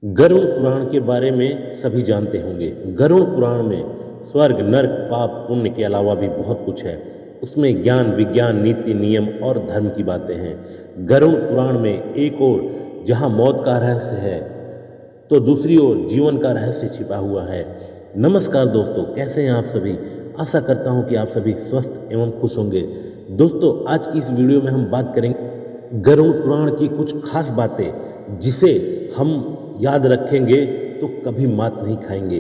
गरुड़ पुराण के बारे में सभी जानते होंगे। गरुड़ पुराण में स्वर्ग, नर्क, पाप, पुण्य के अलावा भी बहुत कुछ है। उसमें ज्ञान, विज्ञान, नीति, नियम और धर्म की बातें हैं। गरुड़ पुराण में एक ओर जहां मौत का रहस्य है तो दूसरी ओर जीवन का रहस्य छिपा हुआ है। नमस्कार दोस्तों, कैसे हैं आप सभी। आशा करता हूं कि आप सभी स्वस्थ एवं खुश होंगे। दोस्तों, आज की इस वीडियो में हम बात करेंगे गरुड़ पुराण की कुछ खास बातें जिसे हम याद रखेंगे तो कभी मात नहीं खाएंगे।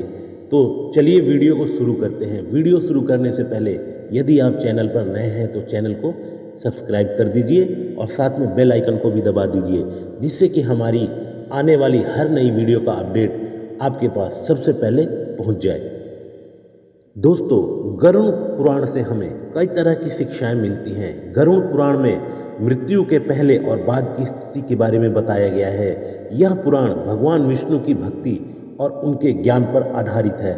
तो चलिए वीडियो को शुरू करते हैं। वीडियो शुरू करने से पहले यदि आप चैनल पर नए हैं तो चैनल को सब्सक्राइब कर दीजिए और साथ में बेल आइकन को भी दबा दीजिए, जिससे कि हमारी आने वाली हर नई वीडियो का अपडेट आपके पास सबसे पहले पहुंच जाए। दोस्तों, गरुड़ पुराण से हमें कई तरह की शिक्षाएं मिलती हैं। गरुड़ पुराण में मृत्यु के पहले और बाद की स्थिति के बारे में बताया गया है। यह पुराण भगवान विष्णु की भक्ति और उनके ज्ञान पर आधारित है।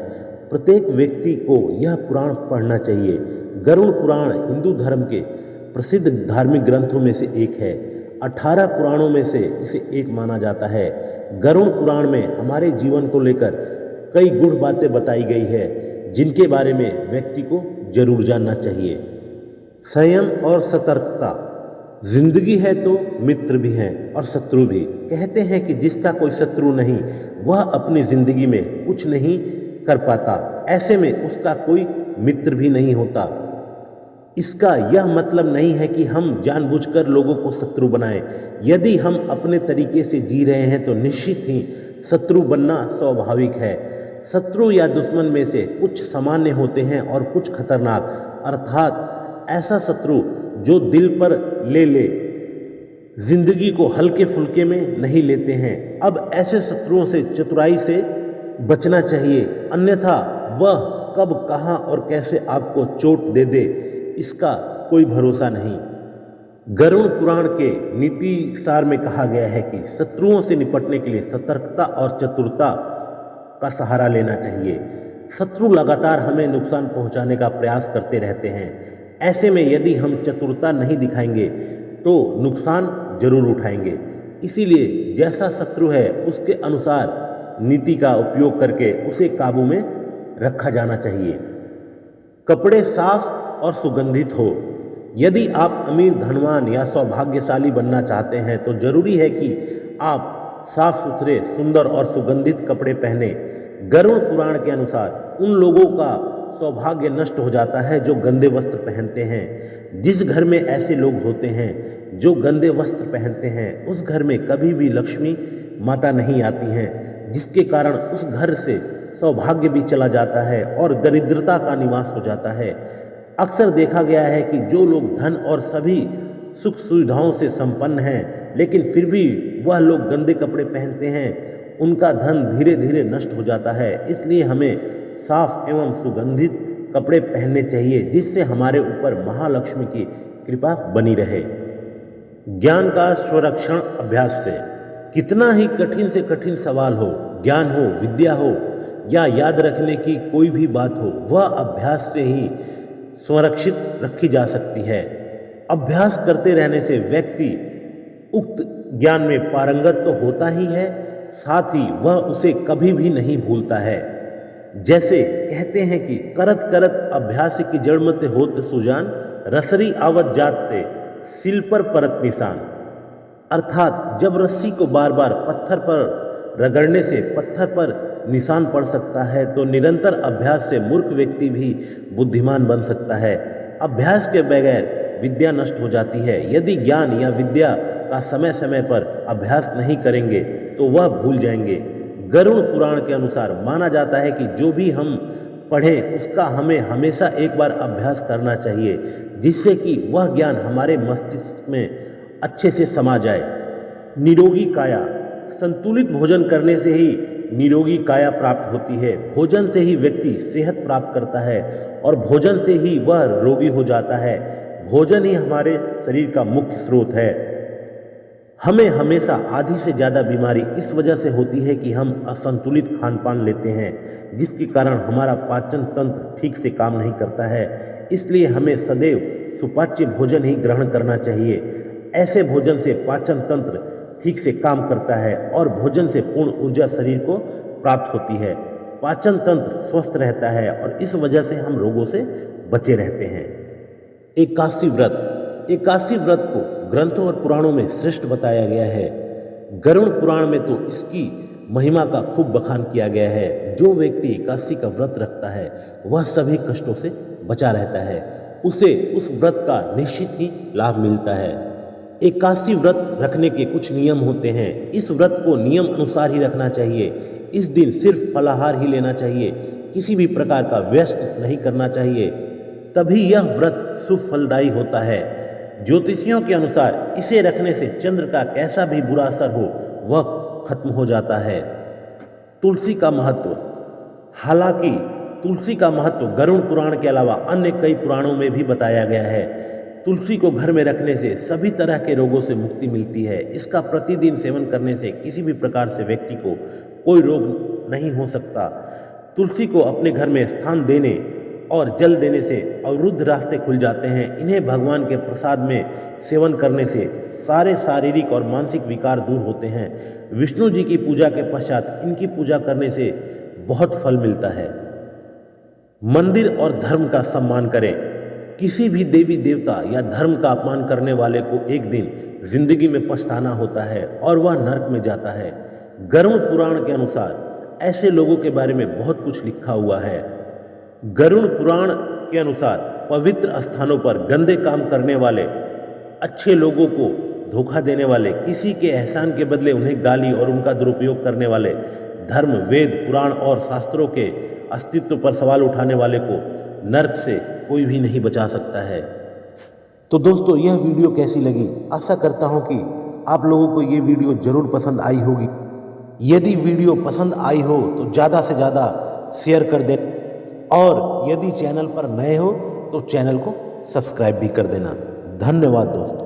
प्रत्येक व्यक्ति को यह पुराण पढ़ना चाहिए। गरुड़ पुराण हिंदू धर्म के प्रसिद्ध धार्मिक ग्रंथों में से एक है। 18 पुराणों में से इसे एक माना जाता है। गरुड़ पुराण में हमारे जीवन को लेकर कई गूढ़ बातें बताई गई है, जिनके बारे में व्यक्ति को जरूर जानना चाहिए। संयम और सतर्कता। जिंदगी है तो मित्र भी हैं और शत्रु भी। कहते हैं कि जिसका कोई शत्रु नहीं वह अपनी जिंदगी में कुछ नहीं कर पाता, ऐसे में उसका कोई मित्र भी नहीं होता। इसका यह मतलब नहीं है कि हम जानबूझकर लोगों को शत्रु बनाएं। यदि हम अपने तरीके से जी रहे हैं तो निश्चित ही शत्रु बनना स्वाभाविक है। शत्रु या दुश्मन में से कुछ सामान्य होते हैं और कुछ खतरनाक, अर्थात ऐसा शत्रु जो दिल पर ले जिंदगी को हल्के फुल्के में नहीं लेते हैं। अब ऐसे शत्रुओं से चतुराई से बचना चाहिए, अन्यथा वह कब, कहां और कैसे आपको चोट दे दे इसका कोई भरोसा नहीं। गरुड़ पुराण के नीति सार में कहा गया है कि शत्रुओं से निपटने के लिए सतर्कता और चतुरता का सहारा लेना चाहिए। शत्रु लगातार हमें नुकसान पहुंचाने का प्रयास करते रहते हैं। ऐसे में यदि हम चतुरता नहीं दिखाएंगे तो नुकसान जरूर उठाएंगे। इसीलिए जैसा शत्रु है उसके अनुसार नीति का उपयोग करके उसे काबू में रखा जाना चाहिए। कपड़े साफ और सुगंधित हो। यदि आप अमीर, धनवान या सौभाग्यशाली बनना चाहते हैं तो जरूरी है कि आप साफ सुथरे, सुंदर और सुगंधित कपड़े पहने। गरुड़ पुराण के अनुसार उन लोगों का सौभाग्य नष्ट हो जाता है जो गंदे वस्त्र पहनते हैं। जिस घर में ऐसे लोग होते हैं जो गंदे वस्त्र पहनते हैं, उस घर में कभी भी लक्ष्मी माता नहीं आती हैं, जिसके कारण उस घर से सौभाग्य भी चला जाता है और दरिद्रता का निवास हो जाता है। अक्सर देखा गया है कि जो लोग धन और सभी सुख सुविधाओं से संपन्न हैं, लेकिन फिर भी वह लोग गंदे कपड़े पहनते हैं, उनका धन धीरे धीरे नष्ट हो जाता है। इसलिए हमें साफ एवं सुगंधित कपड़े पहनने चाहिए, जिससे हमारे ऊपर महालक्ष्मी की कृपा बनी रहे। ज्ञान का स्वरक्षण अभ्यास से। कितना ही कठिन से कठिन सवाल हो, ज्ञान हो, विद्या हो या याद रखने की कोई भी बात हो, वह अभ्यास से ही संरक्षित रखी जा सकती है। अभ्यास करते रहने से व्यक्ति उक्त ज्ञान में पारंगत तो होता ही है, साथ ही वह उसे कभी भी नहीं भूलता है। जैसे कहते हैं कि करत करत अभ्यास की जड़ मत होत सुजान, रसरी आवत जाते सिल पर परत निशान। अर्थात जब रस्सी को बार बार पत्थर पर रगड़ने से पत्थर पर निशान पड़ सकता है, तो निरंतर अभ्यास से मूर्ख व्यक्ति भी बुद्धिमान बन सकता है। अभ्यास के बगैर विद्या नष्ट हो जाती है। यदि ज्ञान या विद्या का समय समय पर अभ्यास नहीं करेंगे तो वह भूल जाएंगे। गरुड़ पुराण के अनुसार माना जाता है कि जो भी हम पढ़ें उसका हमें हमेशा एक बार अभ्यास करना चाहिए, जिससे कि वह ज्ञान हमारे मस्तिष्क में अच्छे से समा जाए। निरोगी काया। संतुलित भोजन करने से ही निरोगी काया प्राप्त होती है। भोजन से ही व्यक्ति सेहत प्राप्त करता है और भोजन से ही वह रोगी हो जाता है। भोजन ही हमारे शरीर का मुख्य स्रोत है। हमें हमेशा आधी से ज़्यादा बीमारी इस वजह से होती है कि हम असंतुलित खान पान लेते हैं, जिसके कारण हमारा पाचन तंत्र ठीक से काम नहीं करता है। इसलिए हमें सदैव सुपाच्य भोजन ही ग्रहण करना चाहिए। ऐसे भोजन से पाचन तंत्र ठीक से काम करता है और भोजन से पूर्ण ऊर्जा शरीर को प्राप्त होती है। पाचन तंत्र स्वस्थ रहता है और इस वजह से हम रोगों से बचे रहते हैं। एकादशी व्रत को ग्रंथों और पुराणों में श्रेष्ठ बताया गया है। गरुड़ पुराण में तो इसकी महिमा का खूब बखान किया गया है। जो व्यक्ति एकादशी का व्रत रखता है वह सभी कष्टों से बचा रहता है, उसे उस व्रत का निश्चित ही लाभ मिलता है। एकादशी व्रत रखने के कुछ नियम होते हैं। इस व्रत को नियम अनुसार ही रखना चाहिए। इस दिन सिर्फ फलाहार ही लेना चाहिए, किसी भी प्रकार का व्यस्त नहीं करना चाहिए, तभी यह व्रत शुभ फलदायी होता है। ज्योतिषियों के अनुसार इसे रखने से चंद्र का कैसा भी बुरा असर हो वह खत्म हो जाता है। तुलसी का महत्व। हालांकि तुलसी का महत्व गरुड़ पुराण के अलावा अन्य कई पुराणों में भी बताया गया है। तुलसी को घर में रखने से सभी तरह के रोगों से मुक्ति मिलती है। इसका प्रतिदिन सेवन करने से किसी भी प्रकार से व्यक्ति को कोई रोग नहीं हो सकता। तुलसी को अपने घर में स्थान देने और जल देने से अवरुद्ध रास्ते खुल जाते हैं। इन्हें भगवान के प्रसाद में सेवन करने से सारे शारीरिक और मानसिक विकार दूर होते हैं। विष्णु जी की पूजा के पश्चात इनकी पूजा करने से बहुत फल मिलता है। मंदिर और धर्म का सम्मान करें। किसी भी देवी देवता या धर्म का अपमान करने वाले को एक दिन जिंदगी में पछताना होता है और वह नरक में जाता है। गरुड़ पुराण के अनुसार ऐसे लोगों के बारे में बहुत कुछ लिखा हुआ है। गरुड़ पुराण के अनुसार पवित्र स्थानों पर गंदे काम करने वाले, अच्छे लोगों को धोखा देने वाले, किसी के एहसान के बदले उन्हें गाली और उनका दुरुपयोग करने वाले, धर्म, वेद, पुराण और शास्त्रों के अस्तित्व पर सवाल उठाने वाले को नरक से कोई भी नहीं बचा सकता है। तो दोस्तों, यह वीडियो कैसी लगी? आशा करता हूँ कि आप लोगों को ये वीडियो जरूर पसंद आई होगी। यदि वीडियो पसंद आई हो तो ज़्यादा से ज़्यादा शेयर कर दें और यदि चैनल पर नए हो तो चैनल को सब्सक्राइब भी कर देना। धन्यवाद दोस्तों।